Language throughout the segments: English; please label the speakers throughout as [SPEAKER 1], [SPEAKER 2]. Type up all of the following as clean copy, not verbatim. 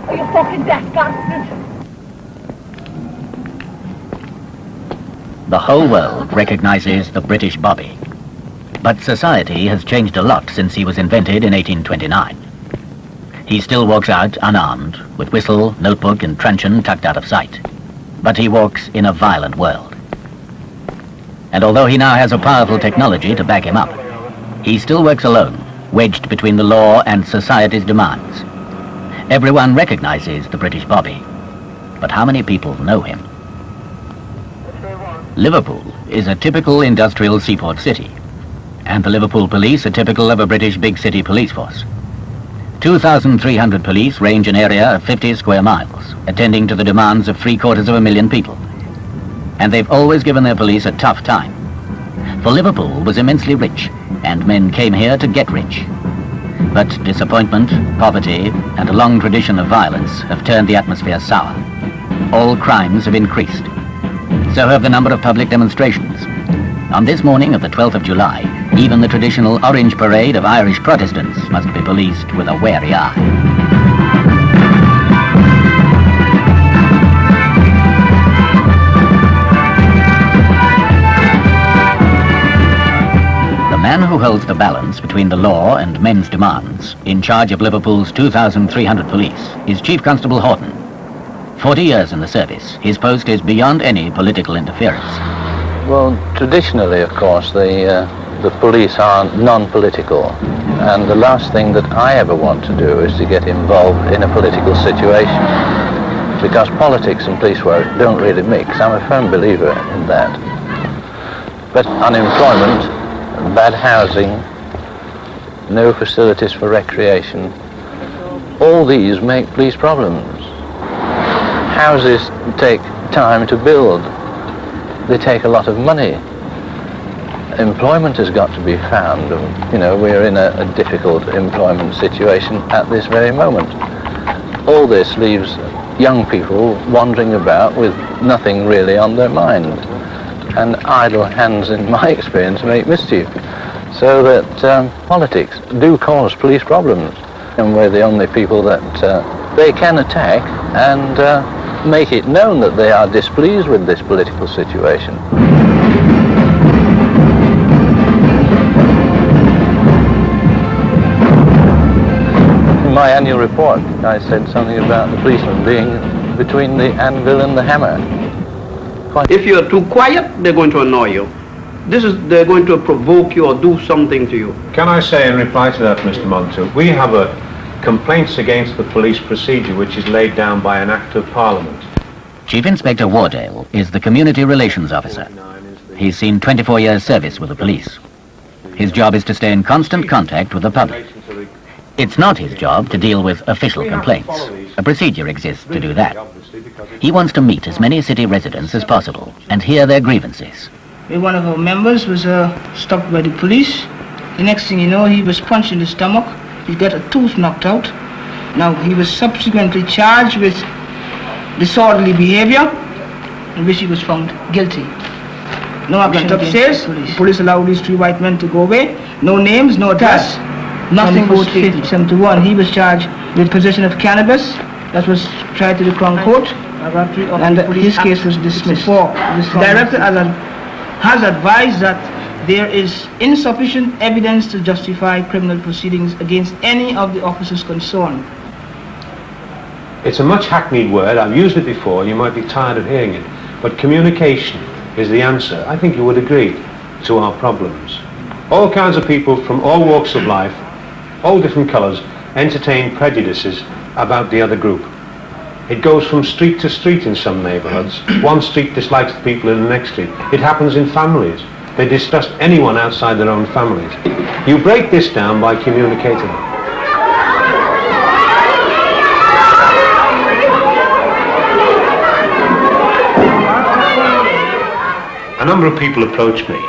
[SPEAKER 1] Are you fucking deaf bastard?
[SPEAKER 2] The whole world recognizes the British Bobby. But society has changed a lot since he was invented in 1829. He still walks out unarmed, with whistle, notebook and truncheon tucked out of sight. But he walks in a violent world. And although he now has a powerful technology to back him up, he still works alone, wedged between the law and society's demands. Everyone recognizes the British Bobby, but how many people know him? Liverpool is a typical industrial seaport city, and the Liverpool Police are typical of a British big city police force. 2,300 police range an area of 50 square miles, attending to the demands of 750,000 people. And they've always given their police a tough time. For Liverpool was immensely rich, and men came here to get rich. But disappointment, poverty, and a long tradition of violence have turned the atmosphere sour. All crimes have increased. So have the number of public demonstrations. On this morning of the 12th of July, even the traditional Orange Parade of Irish Protestants must be policed with a wary eye. The man who holds the balance between the law and men's demands, in charge of Liverpool's 2,300 police, is Chief Constable Horton. 40 years in the service, his post is beyond any political interference.
[SPEAKER 3] Well, traditionally, of course, the police are non-political, and the last thing that I ever want to do is to get involved in a political situation, because politics and police work don't really mix. I'm a firm believer in that. But unemployment, bad housing, no facilities for recreation, all these make police problems. Houses take time to build. They take a lot of money. Employment has got to be found. You know, we're in a difficult employment situation at this very moment. All this leaves young people wandering about with nothing really on their mind. And idle hands, in my experience, make mischief. So that politics do cause police problems. And we're the only people that they can attack and make it known that they are displeased with this political situation. In my annual report, I said something about the policeman being between the anvil and the hammer.
[SPEAKER 4] If you're too quiet, they're going to annoy you. They're going to provoke you or do something to you.
[SPEAKER 5] Can I say in reply to that, Mr. Montu, we have a complaints against the police procedure which is laid down by an Act of Parliament.
[SPEAKER 2] Chief Inspector Wardale is the Community Relations Officer. He's seen 24 years service with the police. His job is to stay in constant contact with the public. It's not his job to deal with official complaints. A procedure exists to do that. He wants to meet as many city residents as possible and hear their grievances.
[SPEAKER 6] One of our members was stopped by the police. The next thing you know, he was punched in the stomach. He got a tooth knocked out. Now, he was subsequently charged with disorderly behavior, in which he was found guilty. No action upstairs. The police allowed these 3 white men to go away. No names, no address, nothing but 5071. He was charged with possession of cannabis. That was tried to the Crown Court, and his case was dismissed. The director has advised that there is insufficient evidence to justify criminal proceedings against any of the officers concerned.
[SPEAKER 5] It's a much hackneyed word. I've used it before. You might be tired of hearing it. But communication is the answer. I think you would agree to our problems. All kinds of people from all walks of life, all different colours, entertain prejudices about the other group. It goes from street to street in some neighbourhoods. One street dislikes the people in the next street. It happens in families. They distrust anyone outside their own families. You break this down by communicating. A number of people approach me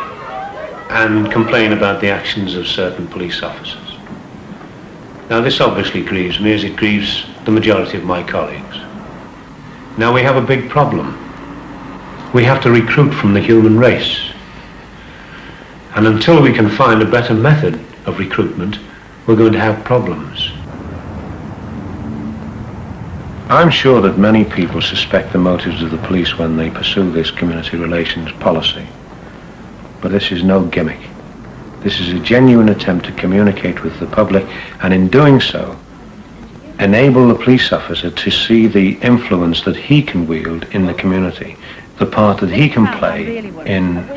[SPEAKER 5] and complain about the actions of certain police officers. Now this obviously grieves me as it grieves the majority of my colleagues. Now we have a big problem. We have to recruit from the human race. And until we can find a better method of recruitment, we're going to have problems. I'm sure that many people suspect the motives of the police when they pursue this community relations policy. But this is no gimmick. This is a genuine attempt to communicate with the public, and in doing so, enable the police officer to see the influence that he can wield in the community, the part that he can play in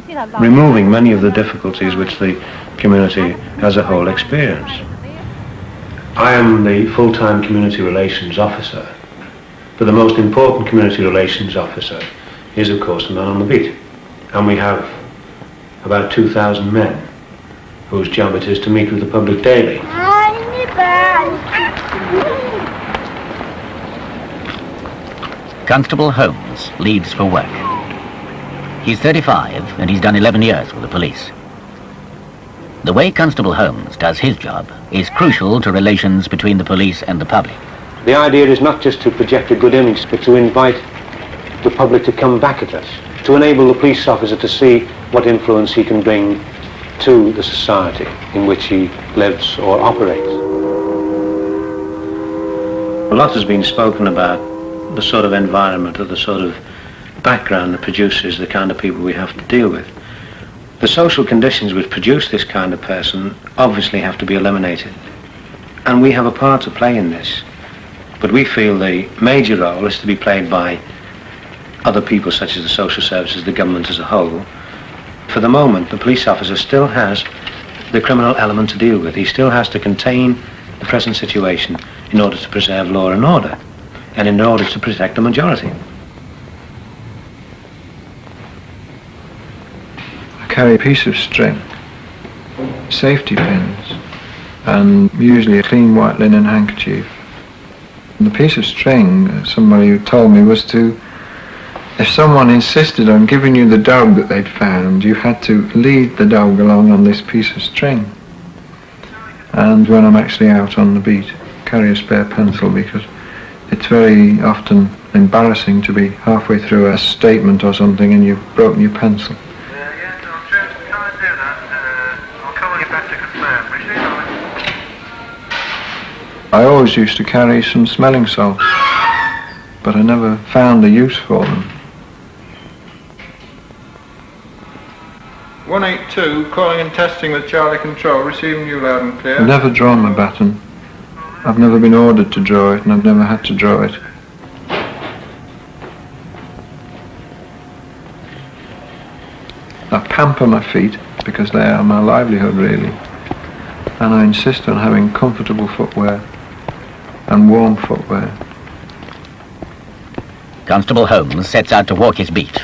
[SPEAKER 5] removing many of the difficulties which the community as a whole experience. I am the full-time community relations officer, but the most important community relations officer is, of course, the man on the beat. And we have about 2,000 men whose job it is to meet with the public daily.
[SPEAKER 2] Constable Holmes leaves for work. He's 35 and he's done 11 years with the police. The way Constable Holmes does his job is crucial to relations between the police and the public.
[SPEAKER 5] The idea is not just to project a good image, but to invite the public to come back at us, to enable the police officer to see what influence he can bring to the society in which he lives or operates. A lot has been spoken about the sort of environment or the sort of background that produces the kind of people we have to deal with. The social conditions which produce this kind of person obviously have to be eliminated. And we have a part to play in this. But we feel the major role is to be played by other people such as the social services, the government as a whole. For the moment, the police officer still has the criminal element to deal with. He still has to contain the present situation in order to preserve law and order, and in order to protect the majority.
[SPEAKER 7] I carry a piece of string, safety pins, and usually a clean white linen handkerchief. And the piece of string, somebody told me, was to, if someone insisted on giving you the dog that they'd found, you had to lead the dog along on this piece of string. And when I'm actually out on the beat, carry a spare pencil, because it's very often embarrassing to be halfway through a statement or something and you've broken your pencil.
[SPEAKER 8] Yes, I'll try and do that. I'll come on you back to confirm.
[SPEAKER 7] I always used to carry some smelling salts, but I never found a use for them.
[SPEAKER 8] 182, calling and testing with Charlie Control, receiving you loud and clear.
[SPEAKER 7] I've never drawn my baton. I've never been ordered to draw it, and I've never had to draw it. I pamper my feet, because they are my livelihood, really. And I insist on having comfortable footwear and warm footwear.
[SPEAKER 2] Constable Holmes sets out to walk his beat.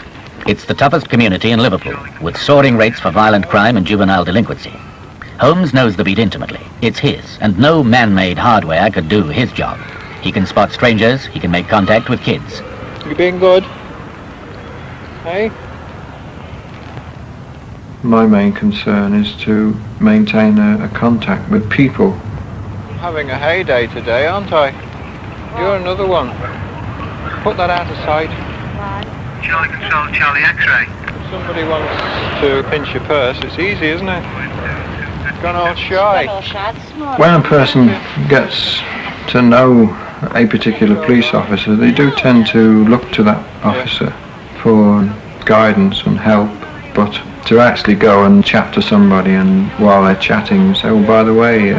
[SPEAKER 2] It's the toughest community in Liverpool, with soaring rates for violent crime and juvenile delinquency. Holmes knows the beat intimately. It's his, and no man-made hardware could do his job. He can spot strangers, he can make contact with kids.
[SPEAKER 8] You being good? Hey?
[SPEAKER 7] My main concern is to maintain a contact with people.
[SPEAKER 8] Having a heyday today, aren't I? You're another one. Put that out of sight. Charlie Control, Charlie X-ray. If somebody wants to pinch your purse, it's easy, isn't it? Gone all shy.
[SPEAKER 7] When a person gets to know a particular police officer, they do tend to look to that officer for guidance and help, but to actually go and chat to somebody and while they're chatting say, oh, by the way,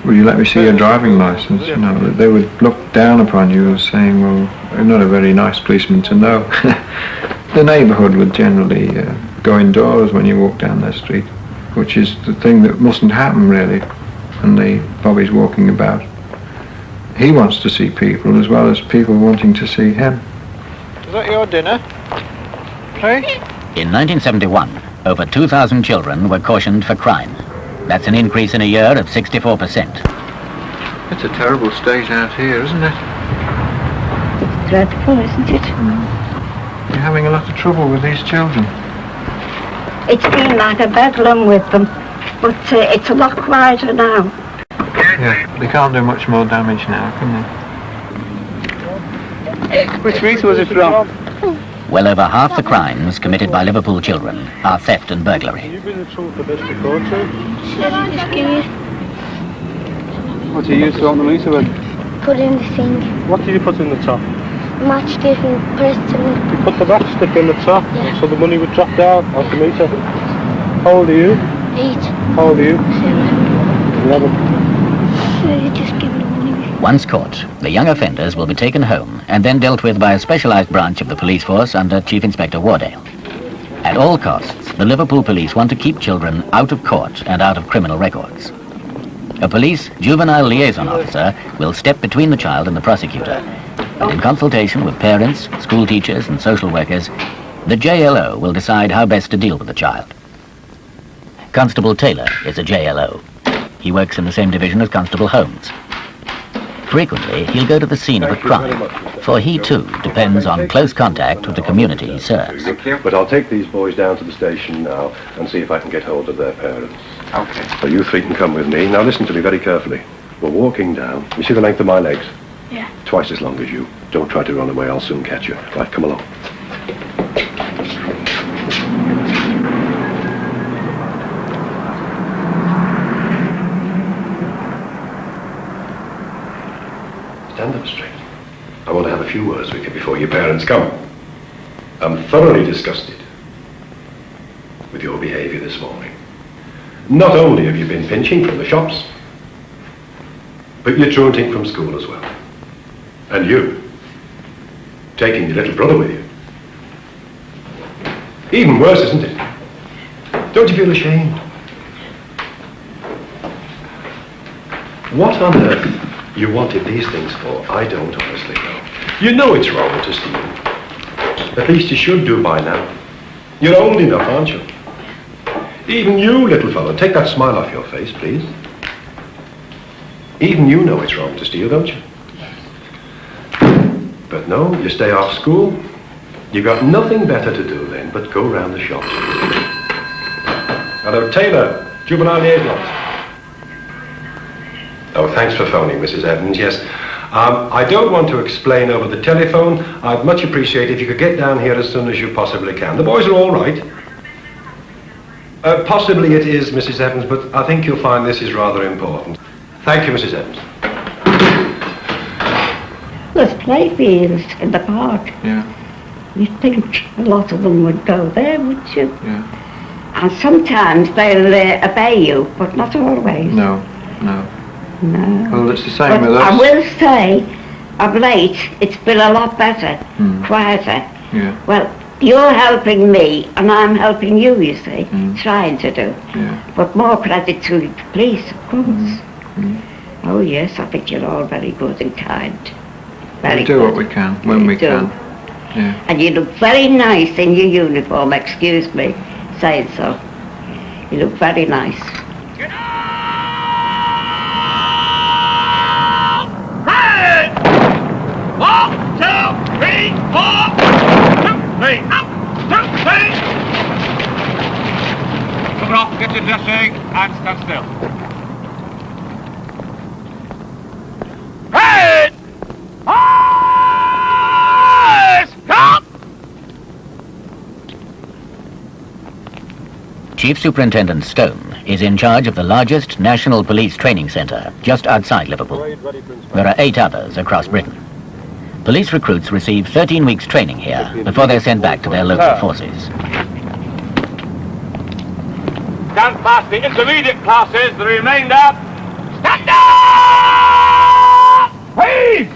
[SPEAKER 7] will you let me see your driving license? You know, they would look down upon you as saying, well, you're not a very nice policeman to know. The neighbourhood would generally go indoors when you walk down their street, which is the thing that mustn't happen, really, and Bobby's walking about. He wants to see people as well as people wanting to see him.
[SPEAKER 8] Is that your dinner? Hey?
[SPEAKER 2] In 1971, over 2,000 children were cautioned for crime. That's an increase in a year of 64%.
[SPEAKER 7] It's a terrible state out here, isn't it?
[SPEAKER 1] Dreadful, isn't it?
[SPEAKER 7] You're having a lot of trouble with these children.
[SPEAKER 1] It's been like a bedlam with them, but it's a lot quieter now.
[SPEAKER 8] Yes,
[SPEAKER 7] Yeah, they can't do much more damage now, can they?
[SPEAKER 8] Which street was it from?
[SPEAKER 2] Well over half the crimes committed by Liverpool children are theft and burglary.
[SPEAKER 8] You've been in trouble for this before too?
[SPEAKER 1] Scared.
[SPEAKER 8] What do you use to open the meter with?
[SPEAKER 1] Put in the sink.
[SPEAKER 8] What did you put in the top?
[SPEAKER 1] Matchstick and press it in.
[SPEAKER 8] You put the matchstick in the top,
[SPEAKER 1] Yeah.
[SPEAKER 8] so the money would drop down off the meter. How old are you?
[SPEAKER 1] 8.
[SPEAKER 8] How old are you? 11.
[SPEAKER 1] Just give me the money.
[SPEAKER 2] Once caught, the young offenders will be taken home and then dealt with by a specialised branch of the police force under Chief Inspector Wardale. At all costs, the Liverpool police want to keep children out of court and out of criminal records. A police juvenile liaison officer will step between the child and the prosecutor, and in consultation with parents, school teachers and social workers, the JLO will decide how best to deal with the child. Constable Taylor is a JLO. He works in the same division as Constable Holmes. Frequently, he'll go to the scene of a crime, for he too depends on close contact with the community he serves.
[SPEAKER 9] But I'll take these boys down to the station now and see if I can get hold of their parents.
[SPEAKER 8] Okay.
[SPEAKER 9] So you three can come with me. Now listen to me very carefully. We're walking down. You see the length of my legs?
[SPEAKER 1] Yeah.
[SPEAKER 9] Twice as long as you. Don't try to run away, I'll soon catch you. Right, come along. Stand up straight. I want to have a few words with you before your parents come. I'm thoroughly disgusted with your behaviour this morning. Not only have you been pinching from the shops, but you're truanting from school as well. And you, taking your little brother with you. Even worse, isn't it? Don't you feel ashamed? What on earth you wanted these things for, I don't honestly know. You know it's wrong to steal. At least you should do by now. You're old enough, aren't you? Even you, little fellow, take that smile off your face, please. Even you know it's wrong to steal, don't you? But no, you stay off school. You've got nothing better to do then but go round the shops. Hello, Taylor, juvenile liaison. Oh, thanks for phoning, Mrs. Evans. Yes, I don't want to explain over the telephone. I'd much appreciate if you could get down here as soon as you possibly can. The boys are all right. Possibly it is, Mrs. Evans, but I think you'll find this is rather important. Thank you, Mrs. Evans.
[SPEAKER 10] There's playfields in the park.
[SPEAKER 7] Yeah,
[SPEAKER 10] You'd think a lot of them would go there, would you?
[SPEAKER 7] yeah.
[SPEAKER 10] And sometimes they'll obey you, but not always.
[SPEAKER 7] No.
[SPEAKER 10] No.
[SPEAKER 7] Well, it's the same
[SPEAKER 10] But
[SPEAKER 7] with us.
[SPEAKER 10] I will say, of late, it's been a lot better, quieter.
[SPEAKER 7] Yeah,
[SPEAKER 10] Well, you're helping me, and I'm helping you, you see, trying to do.
[SPEAKER 7] yeah.
[SPEAKER 10] But more credit to the police, of course. Oh, yes, I think you're all very good and kind. Very
[SPEAKER 7] We do
[SPEAKER 10] good.
[SPEAKER 7] what we can, when we
[SPEAKER 10] do.
[SPEAKER 7] can. Yeah.
[SPEAKER 10] And you look very nice in your uniform, excuse me saying so. You look very nice.
[SPEAKER 8] Come on, get your dressing and stand still. Hey! Stop!
[SPEAKER 2] Chief Superintendent Stone is in charge of the largest national police training centre just outside Liverpool. There are 8 others across Britain. Police recruits receive 13 weeks training here before they're sent back to their local forces.
[SPEAKER 8] Stand past the intermediate classes, the remainder. Stand up! Please!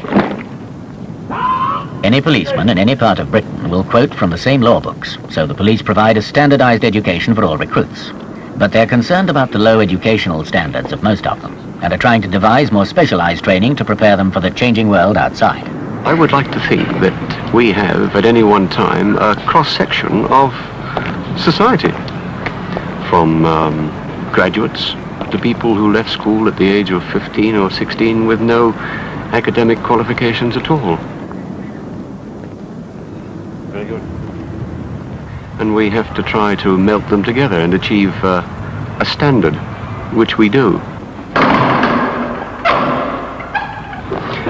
[SPEAKER 2] Any policeman in any part of Britain will quote from the same law books, so the police provide a standardised education for all recruits. But they're concerned about the low educational standards of most of them, and are trying to devise more specialised training to prepare them for the changing world outside.
[SPEAKER 11] I would like to think that we have, at any one time, a cross-section of society. From graduates to people who left school at the age of 15 or 16 with no academic qualifications at all.
[SPEAKER 8] Very good.
[SPEAKER 11] And we have to try to melt them together and achieve a standard, which we do.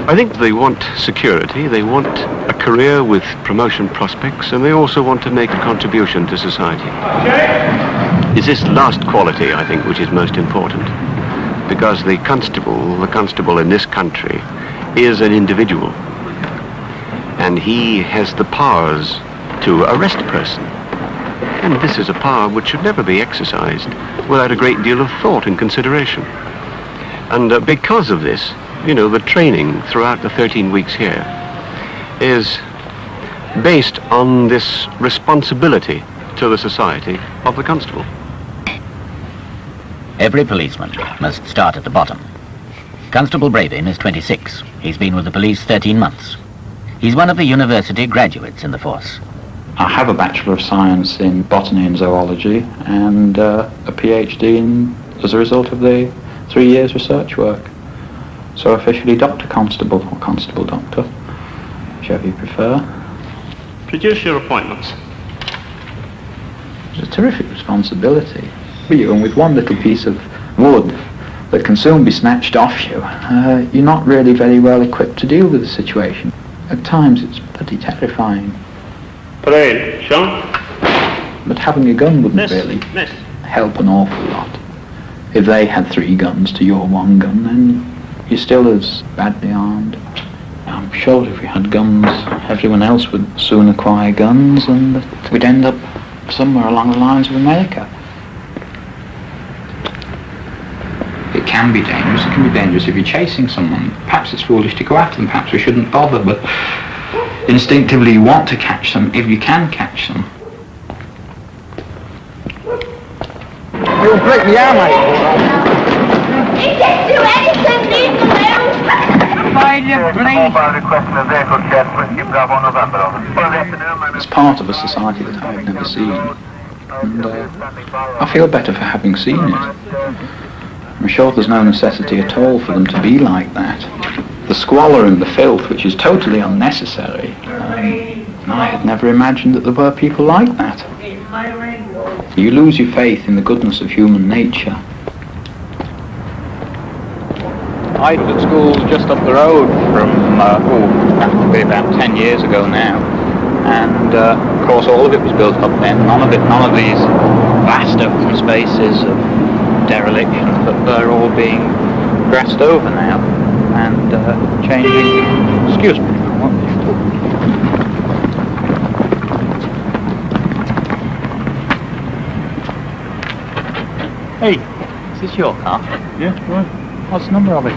[SPEAKER 11] I think they want security, they want a career with promotion prospects, and they also want to make a contribution to society. It's this last quality, I think, which is most important, because the constable in this country is an individual, and he has the powers to arrest a person. And this is a power which should never be exercised without a great deal of thought and consideration. And because of this, you know, the training throughout the 13 weeks here is based on this responsibility to the society of the constable.
[SPEAKER 2] Every policeman must start at the bottom. Constable Bravin is 26. He's been with the police 13 months. He's one of the university graduates in the force.
[SPEAKER 12] I have a Bachelor of Science in Botany and Zoology and a PhD as a result of the 3 years research work. So officially Dr. Constable, or Constable Doctor, whichever you prefer.
[SPEAKER 4] Produce your appointments.
[SPEAKER 12] It's a terrific responsibility for you, and with one little piece of wood that can soon be snatched off you, you're not really very well equipped to deal with the situation. At times it's pretty terrifying.
[SPEAKER 4] Parade, Sean.
[SPEAKER 12] But having a gun wouldn't really help an awful lot. If they had 3 guns to your 1 gun, then you're still as badly armed. I'm sure if we had guns, everyone else would soon acquire guns, and that we'd end up somewhere along the lines of America. It can be dangerous. It can be dangerous if you're chasing someone. Perhaps it's foolish to go after them. Perhaps we shouldn't bother, but instinctively you want to catch them if you can catch them.
[SPEAKER 6] You'll break the arm, mate.
[SPEAKER 1] He didn't do anything, leave him alone.
[SPEAKER 12] It's part of a society that I've never seen, and I feel better for having seen it. I'm sure there's no necessity at all for them to be like that. The squalor and the filth, which is totally unnecessary, I had never imagined that there were people like that. You lose your faith in the goodness of human nature.
[SPEAKER 13] I was at school just up the road from, that would be about 10 years ago now. And of course all of it was built up then. None of these vast open spaces of dereliction, but they're all being grassed over now and changing. Excuse me. Hey, is this your car?
[SPEAKER 14] Yeah, right.
[SPEAKER 13] What's the number of it?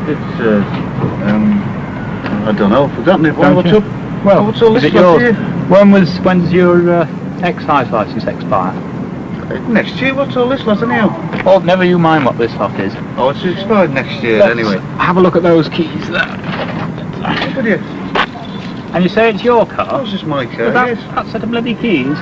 [SPEAKER 14] It's, I don't know, I've forgotten it. What's up?
[SPEAKER 13] Well,
[SPEAKER 14] what's all
[SPEAKER 13] is
[SPEAKER 14] this
[SPEAKER 13] it yours?
[SPEAKER 14] here?
[SPEAKER 13] When's your excise licence expire?
[SPEAKER 14] Next year, what's all this lot anyhow?
[SPEAKER 13] Oh, never you mind what this lot is.
[SPEAKER 14] Oh, it's expired next year anyway.
[SPEAKER 13] Have a look at those keys there.
[SPEAKER 14] Would you?
[SPEAKER 13] And you say it's your car?
[SPEAKER 14] This is my car,
[SPEAKER 13] That
[SPEAKER 14] yes.
[SPEAKER 13] set of bloody keys?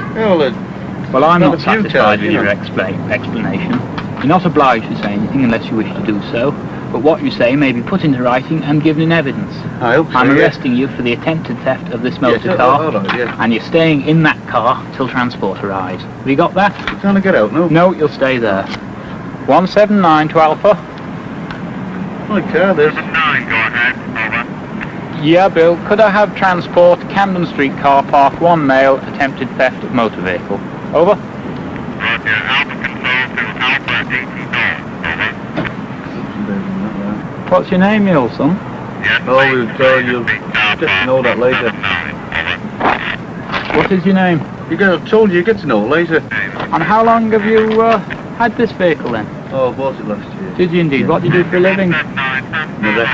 [SPEAKER 14] Well,
[SPEAKER 13] I'm
[SPEAKER 14] not
[SPEAKER 13] not
[SPEAKER 14] a few
[SPEAKER 13] satisfied
[SPEAKER 14] cars,
[SPEAKER 13] with
[SPEAKER 14] you
[SPEAKER 13] your
[SPEAKER 14] know.
[SPEAKER 13] explanation. You're not obliged to say anything unless you wish to do so, but what you say may be put into writing and given in evidence.
[SPEAKER 14] I hope so,
[SPEAKER 13] I'm
[SPEAKER 14] yeah.
[SPEAKER 13] arresting you for the attempted theft of this motor
[SPEAKER 14] Yes,
[SPEAKER 13] car,
[SPEAKER 14] all right, yeah.
[SPEAKER 13] and you're staying in that car till transport arrives. Have you got that?
[SPEAKER 14] You're trying to get out, no?
[SPEAKER 13] No, you'll stay there. 179 to Alpha.
[SPEAKER 14] My car, there's...
[SPEAKER 15] 9, go ahead, over.
[SPEAKER 13] Yeah, Bill. Could I have transport, Camden Street car park, 1 male, attempted theft of motor vehicle? Over.
[SPEAKER 15] Roger, Alpha control to Alpha 18 door, over.
[SPEAKER 13] What's your name, you old son?
[SPEAKER 15] Yes,
[SPEAKER 14] Oh, you'll get to know that later.
[SPEAKER 13] What is your name?
[SPEAKER 14] I told you get to know later.
[SPEAKER 13] And how long have you had this vehicle then?
[SPEAKER 14] Oh, I bought it last year.
[SPEAKER 13] Did you indeed? What do you do for a living?
[SPEAKER 14] Mother.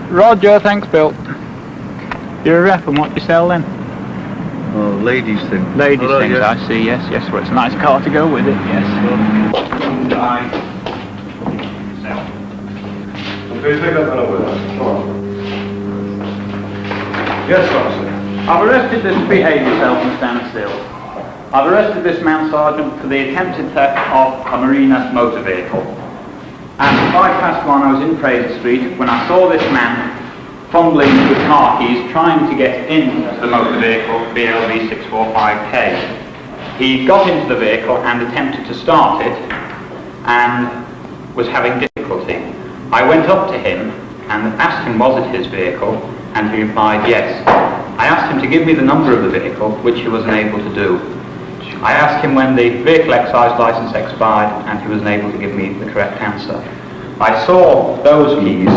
[SPEAKER 13] Roger, thanks, Bill. You're a rep, and what do you sell then?
[SPEAKER 14] Oh, ladies thing.
[SPEAKER 13] Ladies
[SPEAKER 14] Oh,
[SPEAKER 13] things,
[SPEAKER 14] yes.
[SPEAKER 13] I see, yes. Well, it's a nice car to go with it, yes.
[SPEAKER 5] Please take that man over there. Come on. Yes, officer.
[SPEAKER 13] I've arrested this, behave yourself and stand still. I've arrested this man, Sergeant, for the attempted theft of a Marina motor vehicle. And at 1:05 I was in Fraser Street when I saw this man fumbling with car keys, trying to get into the motor vehicle, BLV 645K. He got into the vehicle and attempted to start it, and was having difficulty. I went up to him and asked him was it his vehicle, and he replied yes. I asked him to give me the number of the vehicle, which he was unable to do. I asked him when the vehicle excise licence expired, and he was unable to give me the correct answer. I saw those keys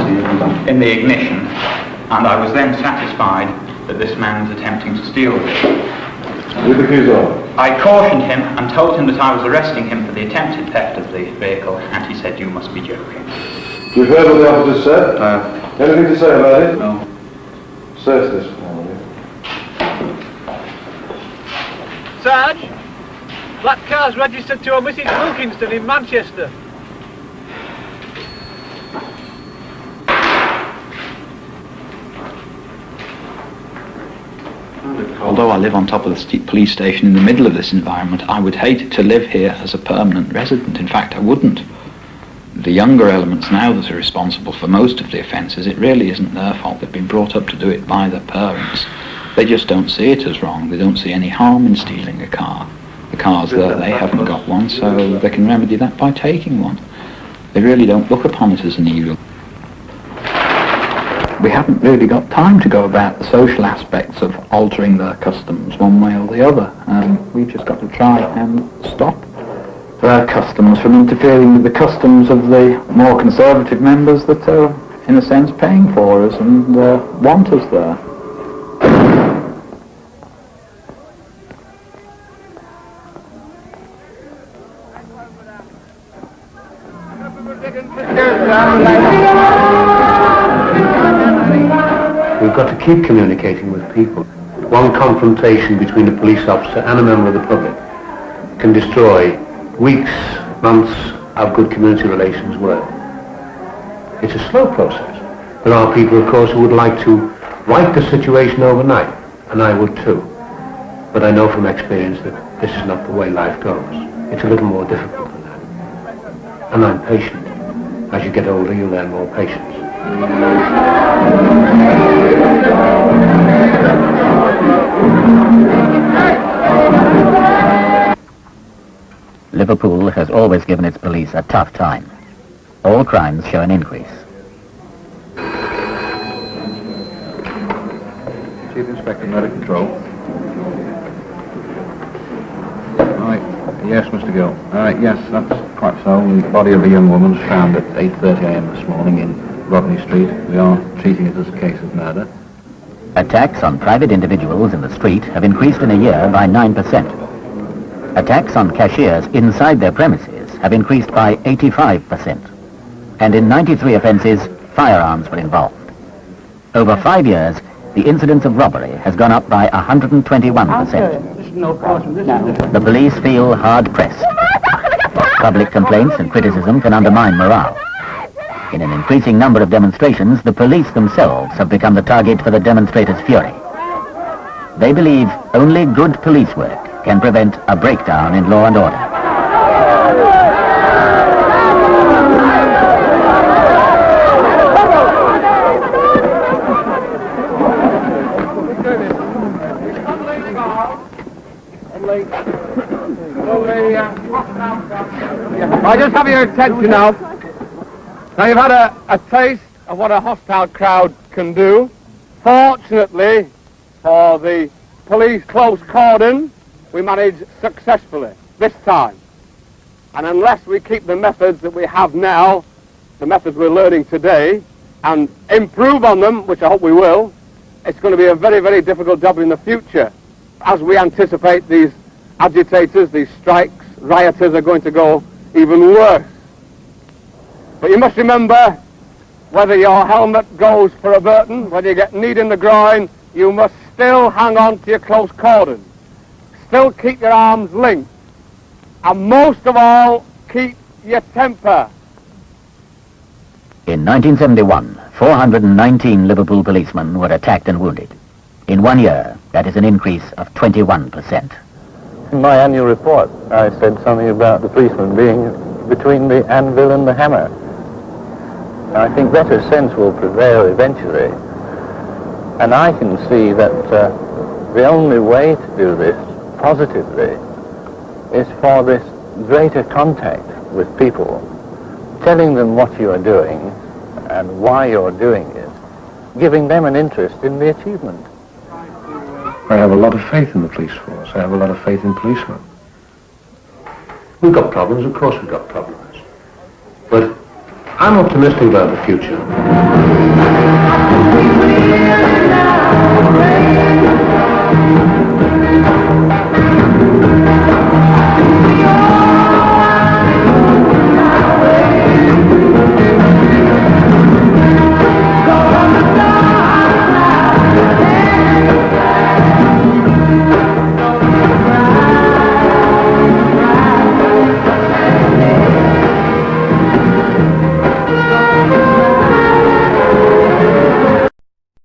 [SPEAKER 13] in the ignition, and I was then satisfied that this man was attempting to steal the vehicle.
[SPEAKER 9] With the keys on?
[SPEAKER 13] I cautioned him and told him that I was arresting him for the attempted theft of the vehicle, and he said, "You must be joking."
[SPEAKER 9] You've heard what the officer said? No. Anything to say about it?
[SPEAKER 12] No.
[SPEAKER 9] Search this for me.
[SPEAKER 16] Sarge, that car's registered to a Mrs. Wilkinson in Manchester.
[SPEAKER 12] Although I live on top of the police station in the middle of this environment, I would hate to live here as a permanent resident. In fact, I wouldn't. The younger elements now that are responsible for most of the offences, it really isn't their fault. They've been brought up to do it by their parents. They just don't see it as wrong. They don't see any harm in stealing a car. The car's there, they haven't got one, so they can remedy that by taking one. They really don't look upon it as an evil. We haven't really got time to go about the social aspects of altering their customs one way or the other. We've just got to try and stop their customs from interfering with the customs of the more conservative members that are, in a sense, paying for us and want us there.
[SPEAKER 5] We've got to keep communicating with people. One confrontation between a police officer and a member of the public can destroy weeks, months of good community relations work. It's a slow process. There are people, of course, who would like to right the situation overnight, and I would too. But I know from experience that this is not the way life goes. It's a little more difficult than that. And I'm patient. As you get older, you learn more patience.
[SPEAKER 2] Liverpool has always given its police a tough time. All crimes show an increase.
[SPEAKER 7] Chief Inspector, Motor Control. Right, yes, Mr. Gill. Yes, that's quite so. The body of a young woman was found at 8:30 a.m. this morning in Rodney Street. We are treating it as a case of murder.
[SPEAKER 2] Attacks on private individuals in the street have increased in a year by 9%. Attacks on cashiers inside their premises have increased by 85%. And in 93 offences, firearms were involved. Over 5 years, the incidence of robbery has gone up by 121%. The police feel hard-pressed. Public complaints and criticism can undermine morale. In an increasing number of demonstrations, the police themselves have become the target for the demonstrators' fury. They believe only good police work can prevent a breakdown in law and order.
[SPEAKER 17] I just have your attention now. Now you've had a taste of what a hostile crowd can do. Fortunately for the police close cordon, we managed successfully this time. And unless we keep the methods that we have now, the methods we're learning today, and improve on them, which I hope we will, it's going to be a very, very difficult job in the future. As we anticipate these agitators, these strikes, rioters are going to go even worse. But you must remember, whether your helmet goes for a Burton, whether you get kneed in the groin, you must still hang on to your close cordon. Still keep your arms linked. And most of all, keep your temper.
[SPEAKER 2] In 1971, 419 Liverpool policemen were attacked and wounded. In 1 year, that is an increase of 21%.
[SPEAKER 3] In my annual report, I said something about the policeman being between the anvil and the hammer. I think better sense will prevail eventually. And I can see that the only way to do this positively is for this greater contact with people, telling them what you are doing and why you're doing it, giving them an interest in the achievement.
[SPEAKER 5] I have a lot of faith in the police force. I have a lot of faith in policemen. We've got problems, of course we've got problems. But I'm optimistic about the future.